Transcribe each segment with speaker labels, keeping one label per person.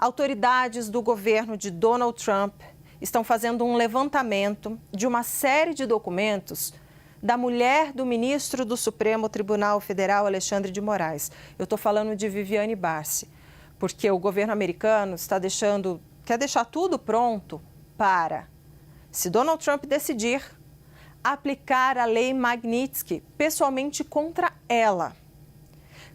Speaker 1: Autoridades do governo de Donald Trump estão fazendo um levantamento de uma série de documentos da mulher do ministro do Supremo Tribunal Federal, Alexandre de Moraes. Eu estou falando de Viviane Barsi, porque o governo americano quer deixar tudo pronto para, se Donald Trump decidir, aplicar a lei Magnitsky pessoalmente contra ela.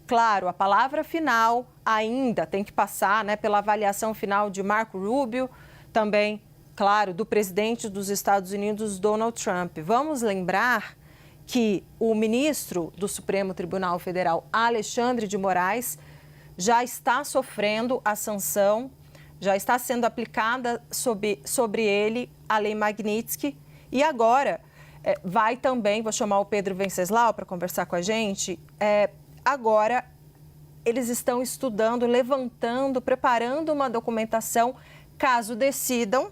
Speaker 1: Claro, a palavra final ainda tem que passar, pela avaliação final de Marco Rubio, também, claro, do presidente dos Estados Unidos, Donald Trump. Vamos lembrar que o ministro do Supremo Tribunal Federal, Alexandre de Moraes, já está sofrendo a sanção, já está sendo aplicada sobre ele a lei Magnitsky e agora vai também, vou chamar o Pedro Venceslau para conversar com a gente, agora eles estão estudando, levantando, preparando uma documentação, caso decidam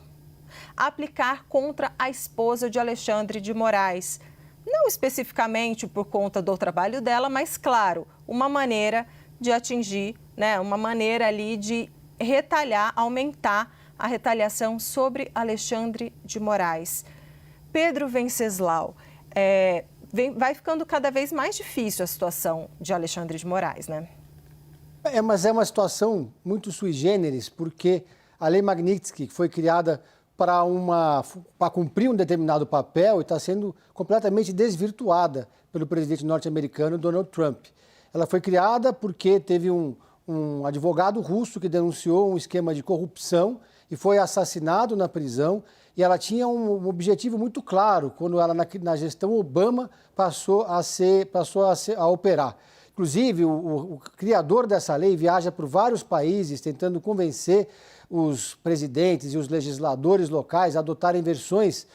Speaker 1: aplicar contra a esposa de Alexandre de Moraes. Não especificamente por conta do trabalho dela, mas, claro, uma maneira de atingir, uma maneira ali de retalhar, aumentar a retaliação sobre Alexandre de Moraes. Pedro Venceslau, vai ficando cada vez mais difícil a situação de Alexandre de Moraes, né?
Speaker 2: Mas é uma situação muito sui generis, porque a lei Magnitsky foi criada para cumprir um determinado papel e está sendo completamente desvirtuada pelo presidente norte-americano Donald Trump. Ela foi criada porque teve um advogado russo que denunciou um esquema de corrupção e foi assassinado na prisão. E ela tinha um objetivo muito claro quando ela, na gestão Obama, passou a operar. Inclusive, o criador dessa lei viaja por vários países tentando convencer os presidentes e os legisladores locais a adotarem versões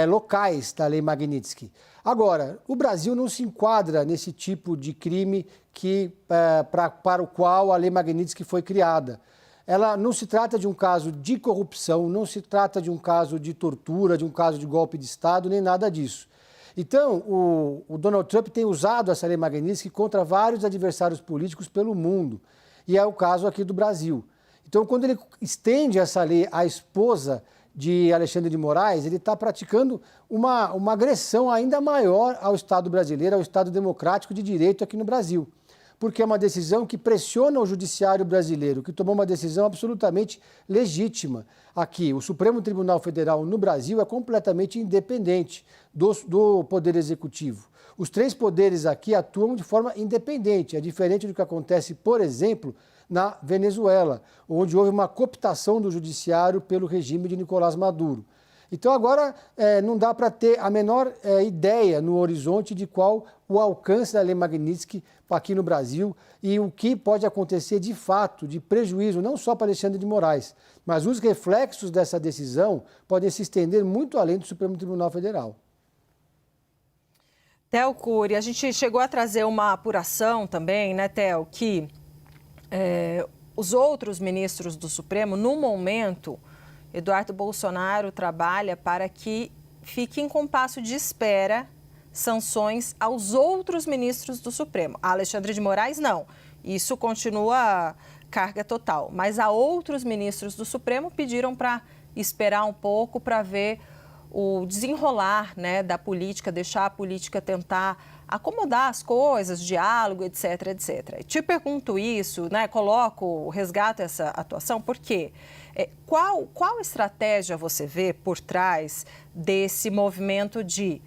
Speaker 2: locais da lei Magnitsky. Agora, o Brasil não se enquadra nesse tipo de crime para o qual a lei Magnitsky foi criada. Ela não se trata de um caso de corrupção, não se trata de um caso de tortura, de um caso de golpe de Estado, nem nada disso. Então, o Donald Trump tem usado essa lei Magnitsky contra vários adversários políticos pelo mundo. E é o caso aqui do Brasil. Então, quando ele estende essa lei à esposa de Alexandre de Moraes, ele está praticando uma agressão ainda maior ao Estado brasileiro, ao Estado democrático de direito aqui no Brasil. Porque é uma decisão que pressiona o judiciário brasileiro, que tomou uma decisão absolutamente legítima. Aqui, o Supremo Tribunal Federal no Brasil é completamente independente do Poder Executivo. Os três poderes aqui atuam de forma independente. É diferente do que acontece, por exemplo, na Venezuela, onde houve uma cooptação do judiciário pelo regime de Nicolás Maduro. Então, agora, não dá para ter a menor ideia no horizonte de qual o alcance da lei Magnitsky aqui no Brasil e o que pode acontecer de fato, de prejuízo, não só para Alexandre de Moraes, mas os reflexos dessa decisão podem se estender muito além do Supremo Tribunal Federal.
Speaker 1: Theo Cury, a gente chegou a trazer uma apuração também, Theo, que os outros ministros do Supremo, no momento, Eduardo Bolsonaro trabalha para que fique em compasso de espera sanções aos outros ministros do Supremo. A Alexandre de Moraes, não. Isso continua carga total. Mas a outros ministros do Supremo pediram para esperar um pouco para ver o desenrolar da política, deixar a política tentar acomodar as coisas, diálogo, etc, etc. Te pergunto isso, resgato essa atuação, porque qual estratégia você vê por trás desse movimento de,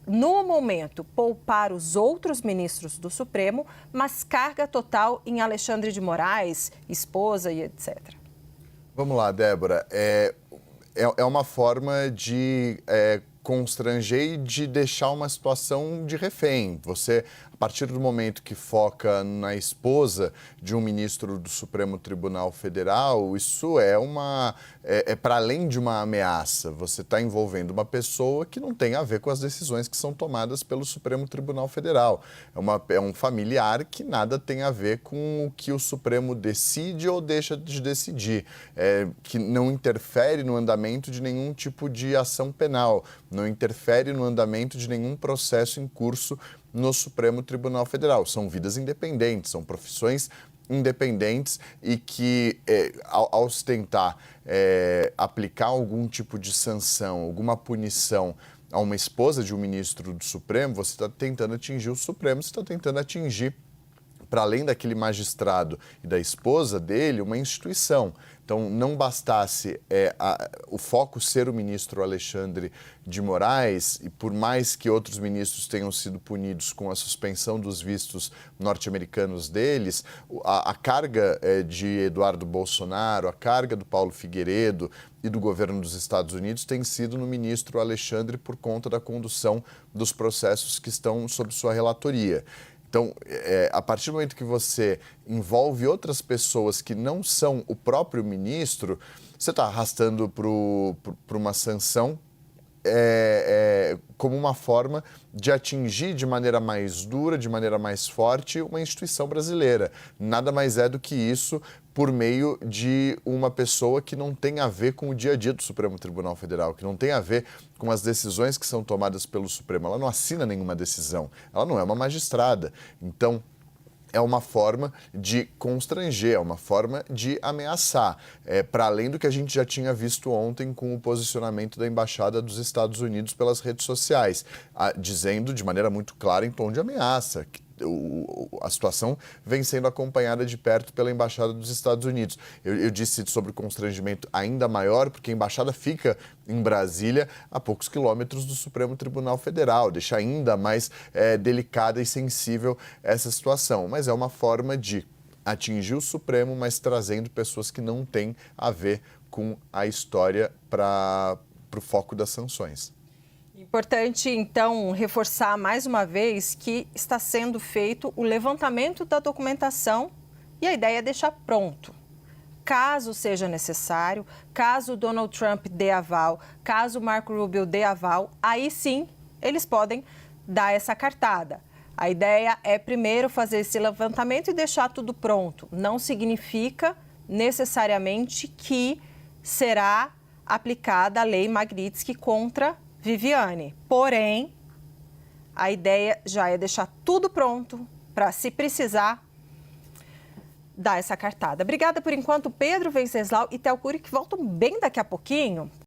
Speaker 1: no momento, poupar os outros ministros do Supremo, mas carga total em Alexandre de Moraes, esposa e etc?
Speaker 3: Vamos lá, Débora. É uma forma de constranger e de deixar uma situação de refém. Você, a partir do momento que foca na esposa de um ministro do Supremo Tribunal Federal, isso é para além de uma ameaça. Você está envolvendo uma pessoa que não tem a ver com as decisões que são tomadas pelo Supremo Tribunal Federal. É um familiar que nada tem a ver com o que o Supremo decide ou deixa de decidir, que não interfere no andamento de nenhum tipo de ação penal, não interfere no andamento de nenhum processo em curso no Supremo Tribunal Federal. São vidas independentes, são profissões independentes e que, ao se tentar aplicar algum tipo de sanção, alguma punição a uma esposa de um ministro do Supremo, você está tentando atingir o Supremo, você está tentando atingir, para além daquele magistrado e da esposa dele, uma instituição. Então, não bastasse o foco ser o ministro Alexandre de Moraes, e por mais que outros ministros tenham sido punidos com a suspensão dos vistos norte-americanos deles, a carga de Eduardo Bolsonaro, a carga do Paulo Figueiredo e do governo dos Estados Unidos tem sido no ministro Alexandre por conta da condução dos processos que estão sob sua relatoria. Então, a partir do momento que você envolve outras pessoas que não são o próprio ministro, você está arrastando para uma sanção como uma forma de atingir de maneira mais dura, de maneira mais forte, uma instituição brasileira. Nada mais é do que isso por meio de uma pessoa que não tem a ver com o dia a dia do Supremo Tribunal Federal, que não tem a ver com as decisões que são tomadas pelo Supremo. Ela não assina nenhuma decisão, ela não é uma magistrada. Então, é uma forma de constranger, é uma forma de ameaçar, para além do que a gente já tinha visto ontem com o posicionamento da Embaixada dos Estados Unidos pelas redes sociais, dizendo de maneira muito clara, em tom de ameaça, que a situação vem sendo acompanhada de perto pela Embaixada dos Estados Unidos. Eu disse sobre o constrangimento ainda maior, porque a Embaixada fica em Brasília, a poucos quilômetros do Supremo Tribunal Federal, deixa ainda mais delicada e sensível essa situação. Mas é uma forma de atingir o Supremo, mas trazendo pessoas que não têm a ver com a história para o foco das sanções.
Speaker 1: Importante, então, reforçar mais uma vez que está sendo feito o levantamento da documentação e a ideia é deixar pronto. Caso seja necessário, caso Donald Trump dê aval, caso Marco Rubio dê aval, aí sim eles podem dar essa cartada. A ideia é primeiro fazer esse levantamento e deixar tudo pronto. Não significa necessariamente que será aplicada a lei Magnitsky contra Viviane. Porém, a ideia já é deixar tudo pronto para, se precisar, dar essa cartada. Obrigada por enquanto, Pedro Venceslau e Théo Cury, que voltam bem daqui a pouquinho.